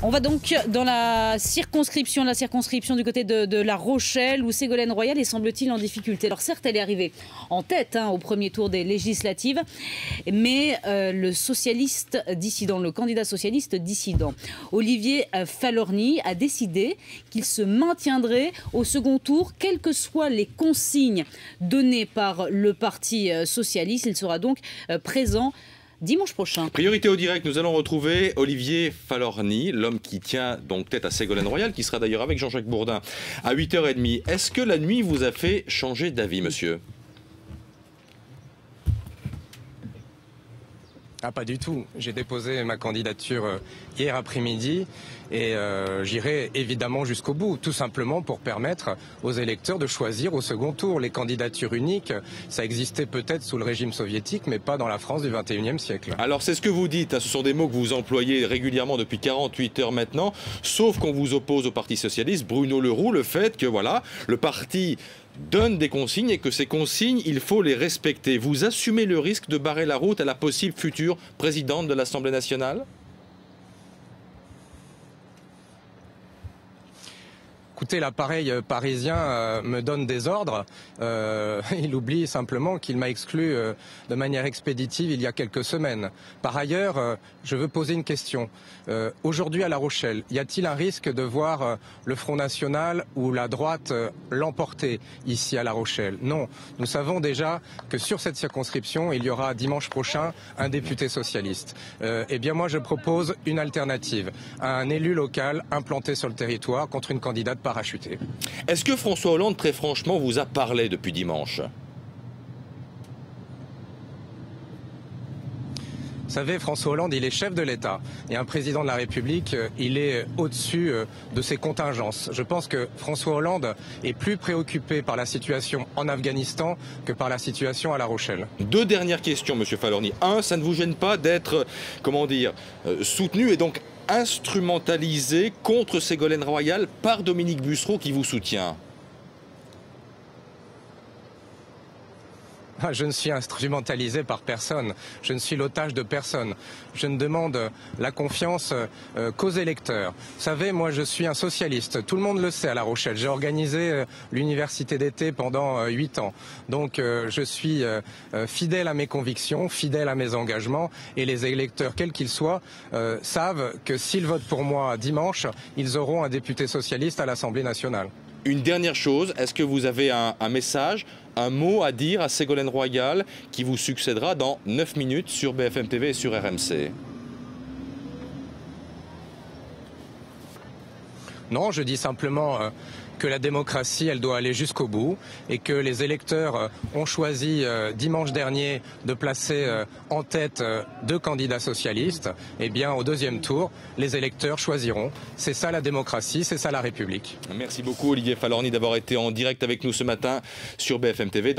On va donc dans la circonscription du côté de La Rochelle, où Ségolène Royal est, semble-t-il, en difficulté. Alors certes, elle est arrivée en tête au premier tour des législatives, mais le socialiste dissident, le candidat socialiste dissident, Olivier Falorni, a décidé qu'il se maintiendrait au second tour, quelles que soient les consignes données par le Parti socialiste. Il sera donc présent dimanche prochain. Priorité au direct, nous allons retrouver Olivier Falorni, l'homme qui tient donc tête à Ségolène Royal, qui sera d'ailleurs avec Jean-Jacques Bourdin à 8h30. Est-ce que la nuit vous a fait changer d'avis, monsieur ? Ah, pas du tout. J'ai déposé ma candidature hier après-midi et j'irai évidemment jusqu'au bout, tout simplement pour permettre aux électeurs de choisir au second tour. Les candidatures uniques, ça existait peut-être sous le régime soviétique, mais pas dans la France du XXIe siècle. Alors c'est ce que vous dites, ce sont des mots que vous employez régulièrement depuis 48 heures maintenant, sauf qu'on vous oppose au Parti socialiste, Bruno Le Roux, le fait que voilà, le parti donne des consignes et que ces consignes, il faut les respecter. Vous assumez le risque de barrer la route à la possible future présidente de l'Assemblée nationale ? Écoutez, l'appareil parisien me donne des ordres. Il oublie simplement qu'il m'a exclu de manière expéditive il y a quelques semaines. Par ailleurs, je veux poser une question. Aujourd'hui à La Rochelle, y a-t-il un risque de voir le Front National ou la droite l'emporter ici à La Rochelle? Non. Nous savons déjà que sur cette circonscription, il y aura dimanche prochain un député socialiste. Eh bien moi, je propose une alternative. Un élu local implanté sur le territoire contre une candidate parachutée. Est-ce que François Hollande, très franchement, vous a parlé depuis dimanche ? Vous savez, François Hollande, il est chef de l'État. Et un président de la République, il est au-dessus de ses contingences. Je pense que François Hollande est plus préoccupé par la situation en Afghanistan que par la situation à La Rochelle. Deux dernières questions, monsieur Falorni. Un, ça ne vous gêne pas d'être, comment dire, soutenu et donc instrumentalisé contre Ségolène Royal par Dominique Bussereau qui vous soutient? Je ne suis instrumentalisé par personne, je ne suis l'otage de personne. Je ne demande la confiance qu'aux électeurs. Vous savez, moi je suis un socialiste, tout le monde le sait à La Rochelle. J'ai organisé l'université d'été pendant 8 ans. Donc je suis fidèle à mes convictions, fidèle à mes engagements. Et les électeurs, quels qu'ils soient, savent que s'ils votent pour moi dimanche, ils auront un député socialiste à l'Assemblée nationale. Une dernière chose, est-ce que vous avez un message, un mot à dire à Ségolène Royal qui vous succédera dans 9 minutes sur BFM TV et sur RMC? Non, je dis simplement que la démocratie, elle doit aller jusqu'au bout et que les électeurs ont choisi dimanche dernier de placer en tête 2 candidats socialistes. Eh bien, au deuxième tour, les électeurs choisiront. C'est ça la démocratie, c'est ça la République. Merci beaucoup Olivier Falorni d'avoir été en direct avec nous ce matin sur BFM TV.